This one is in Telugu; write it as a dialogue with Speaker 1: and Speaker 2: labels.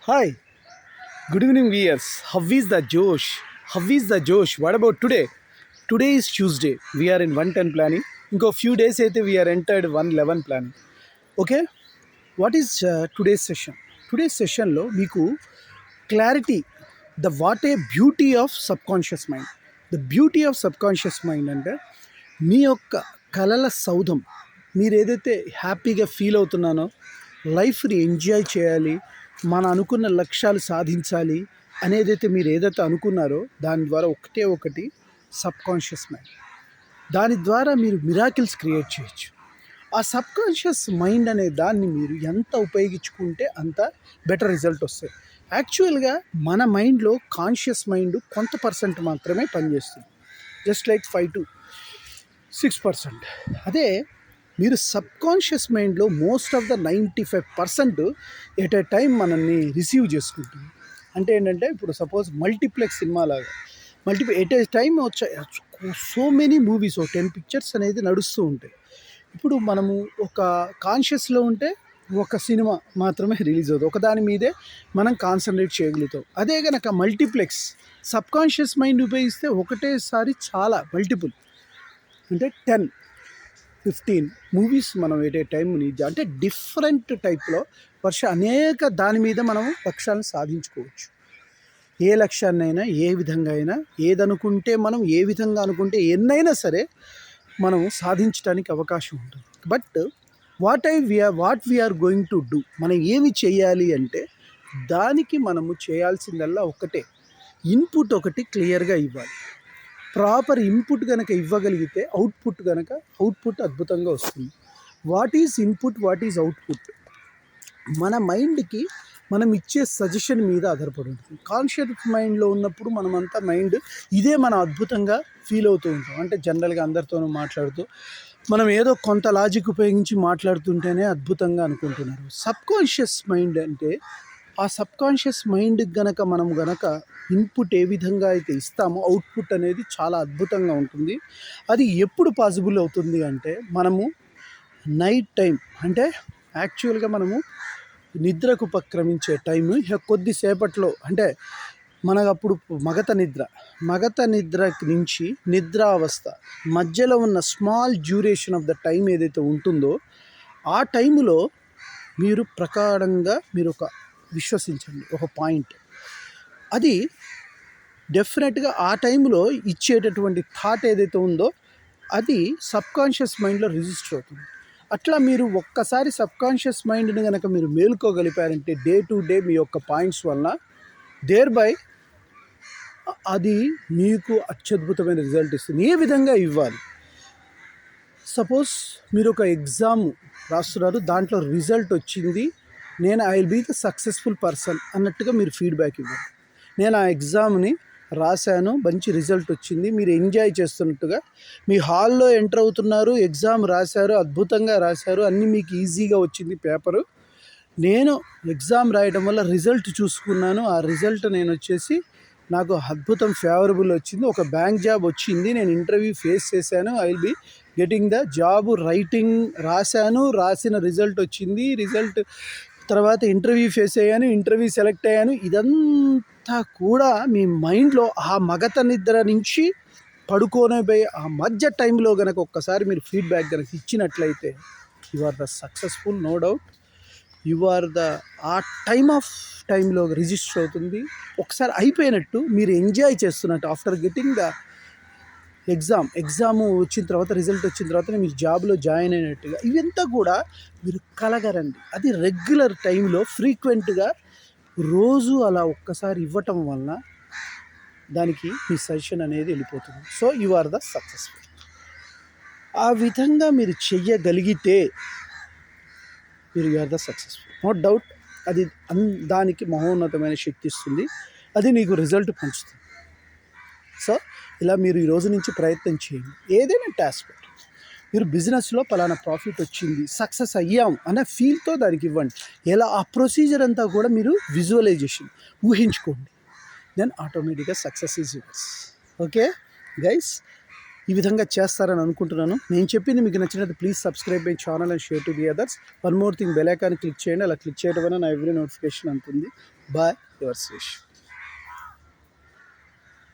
Speaker 1: Hi, good evening, viewers. How is the Josh? How is the Josh? What about today? Today is Tuesday. We are in 110 planning. ఇంకో few days అయితే we are entered 111 planning. Okay? What is today's session? Today's sessionలో మీకు clarity what a beauty of subconscious mind. The beauty of subconscious mind అంటే మీ యొక్క కలల సౌధం. మీరు ఏదైతే హ్యాపీగా ఫీల్ అవుతున్నానో, లైఫ్ని ఎంజాయ్ చేయాలి, మన అనుకున్న లక్ష్యాలు సాధించాలి అనేదైతే మీరు ఏదైతే అనుకున్నారో దాని ద్వారా ఒకటి సబ్కాన్షియస్ మైండ్. దాని ద్వారా మీరు మిరాకిల్స్ క్రియేట్ చేయొచ్చు. ఆ సబ్కాన్షియస్ మైండ్ అనే దాన్ని మీరు ఎంత ఉపయోగించుకుంటే అంత బెటర్ రిజల్ట్ వస్తాయి. యాక్చువల్గా మన మైండ్లో కాన్షియస్ మైండ్ కొంత పర్సెంట్ మాత్రమే పనిచేస్తుంది, జస్ట్ లైక్ 5 to 6%. అదే మీరు సబ్కాన్షియస్ మైండ్లో most of the 95% at a time మనల్ని రిసీవ్ చేసుకుంటుంది. అంటే ఏంటంటే ఇప్పుడు సపోజ్ మల్టీప్లెక్స్ సినిమా లాగా ఎట్ ఏ టైం వచ్చే సో మెనీ మూవీస్, 10 పిక్చర్స్ అనేది నడుస్తూ ఉంటాయి. ఇప్పుడు మనము ఒక కాన్షియస్లో ఉంటే ఒక సినిమా మాత్రమే రిలీజ్ అవుతుంది, ఒకదాని మీదే మనం కాన్సన్ట్రేట్ చేయగలుగుతాం. అదే కనుక మల్టీప్లెక్స్ సబ్కాన్షియస్ మైండ్ ఉపయోగిస్తే ఒకటేసారి చాలా మల్టిపుల్ అంటే 10-15 మూవీస్ మనం ఎట్ ఏ టైం అంటే డిఫరెంట్ టైప్లో అనేక దాని మీద మనం లక్ష్యాలను సాధించుకోవచ్చు. ఏ లక్ష్యాన్నైనా ఏ విధంగా అయినా ఏదనుకుంటే మనం ఏ విధంగా అనుకుంటే ఎన్నైనా సరే మనం సాధించడానికి అవకాశం ఉంటుంది. But what we are going to do, మనం ఏమి చేయాలి అంటే దానికి మనము చేయాల్సిందల్లా ఒకటే, ఇన్పుట్ ఒకటి క్లియర్గా ఇవ్వాలి. ప్రాపర్ ఇన్పుట్ కనుక ఇవ్వగలిగితే అవుట్పుట్ అద్భుతంగా వస్తుంది. What is input, what is output మన మైండ్కి మనం ఇచ్చే సజెషన్ మీద ఆధారపడి ఉంటుంది. కాన్షియస్ మైండ్లో ఉన్నప్పుడు మనమంతా మైండ్ ఇదే మనం అద్భుతంగా ఫీల్ అవుతూ ఉంటాం. అంటే జనరల్గా అందరితోనూ మాట్లాడుతూ మనం ఏదో కొంత లాజిక్ ఉపయోగించి మాట్లాడుతుంటేనే అద్భుతంగా అనుకుంటున్నారు. సబ్కాన్షియస్ మైండ్ అంటే ఆ సబ్కాన్షియస్ మైండ్కి మనం ఇన్పుట్ ఏ విధంగా అయితే ఇస్తామో అవుట్పుట్ అనేది చాలా అద్భుతంగా ఉంటుంది. అది ఎప్పుడు పాసిబుల్ అవుతుంది అంటే మనము నైట్ టైం, అంటే యాక్చువల్గా మనము నిద్రకు ఉపక్రమించే టైము కొద్దిసేపట్లో, అంటే మనకు అప్పుడు మగత నిద్ర నుంచి నిద్రావస్థ మధ్యలో ఉన్న small duration of the time ఏదైతే ఉంటుందో ఆ టైములో మీరు ప్రకారంగా మీరు ఒక విశ్వసించండి, ఒక పాయింట్ అది డెఫినెట్గా ఆ టైంలో ఇచ్చేటటువంటి థాట్ ఏదైతే ఉందో అది సబ్కాన్షియస్ మైండ్లో రిజిస్టర్ అవుతుంది. అట్లా మీరు ఒక్కసారి సబ్కాన్షియస్ మైండ్ని కనుక మీరు మేలుకోగలిపారంటే డే టు డే మీ యొక్క పాయింట్స్ వలన దేర్ బై అది మీకు అత్యద్భుతమైన రిజల్ట్ ఇస్తుంది. ఏ విధంగా ఇవ్వాలి, సపోజ్ మీరు ఒక ఎగ్జామ్ రాస్తున్నారు, దాంట్లో రిజల్ట్ వచ్చింది, I will be the successful person అన్నట్టుగా మీరు ఫీడ్బ్యాక్ ఇవ్వాలి. నేను ఆ ఎగ్జామ్ని రాశాను, మంచి రిజల్ట్ వచ్చింది, మీరు ఎంజాయ్ చేస్తున్నట్టుగా మీ హాల్లో ఎంటర్ అవుతున్నారు, ఎగ్జామ్ రాశారు, అద్భుతంగా రాశారు, అన్నీ మీకు ఈజీగా వచ్చింది పేపరు. నేను ఎగ్జామ్ రాయడం వల్ల రిజల్ట్ చూసుకున్నాను, ఆ రిజల్ట్ నాకు అద్భుతం ఫేవరబుల్ వచ్చింది, ఒక బ్యాంక్ జాబ్ వచ్చింది, నేను ఇంటర్వ్యూ ఫేస్ చేశాను, I will be getting the job, రాసిన రిజల్ట్ వచ్చింది, రిజల్ట్ తర్వాత ఇంటర్వ్యూ ఫేస్ అయ్యాను, ఇంటర్వ్యూ సెలెక్ట్ అయ్యాను. ఇదంతా కూడా మీ మైండ్లో ఆ మగత నిద్ర నుంచి పడుకోనిపోయి ఆ మధ్య టైంలో కనుక ఒక్కసారి మీరు ఫీడ్బ్యాక్ కనుక ఇచ్చినట్లయితే you are the successful, no doubt. You are ఆ టైంలో రిజిస్టర్ అవుతుంది. ఒకసారి అయిపోయినట్టు మీరు ఎంజాయ్ చేస్తున్నట్టు ఆఫ్టర్ గెటింగ్ ద ఎగ్జామ్ వచ్చిన తర్వాత, రిజల్ట్ వచ్చిన తర్వాత మీరు జాబ్లో జాయిన్ అయినట్టుగా ఇవంతా కూడా మీరు కలగరండి. అది రెగ్యులర్ టైంలో ఫ్రీక్వెంట్గా రోజు అలా ఒక్కసారి ఇవ్వటం వలన దానికి మీ సజెషన్ అనేది వెళ్ళిపోతుంది. So you are the successful. ఆ విధంగా మీరు చెయ్యగలిగితే you are the successful, no doubt. అది దానికి మహోన్నతమైన శక్తి ఇస్తుంది, అది నీకు రిజల్ట్ పంచుతుంది. సో ఇలా మీరు ఈ రోజు నుంచి ప్రయత్నం చేయండి. ఏదైనా టాస్క్ మీరు బిజినెస్లో పలానా ప్రాఫిట్ వచ్చింది, సక్సెస్ అయ్యాం అనే ఫీల్తో దానికి ఇవ్వండి. ఎలా ఆ ప్రొసీజర్ అంతా కూడా మీరు విజువలైజేషన్ ఊహించుకోండి, దెన్ ఆటోమేటిక్గా success is yours. Okay guys, ఈ విధంగా చేస్తారని అనుకుంటున్నాను. నేను చెప్పింది మీకు నచ్చినట్టు please subscribe my channel and share to the others. One more thing, bell icon click చేయండి. అలా క్లిక్ చేయడం వల్ల నా ఎవ్రీ నోటిఫికేషన్ అందుతుంది. Bye, your Sreesh.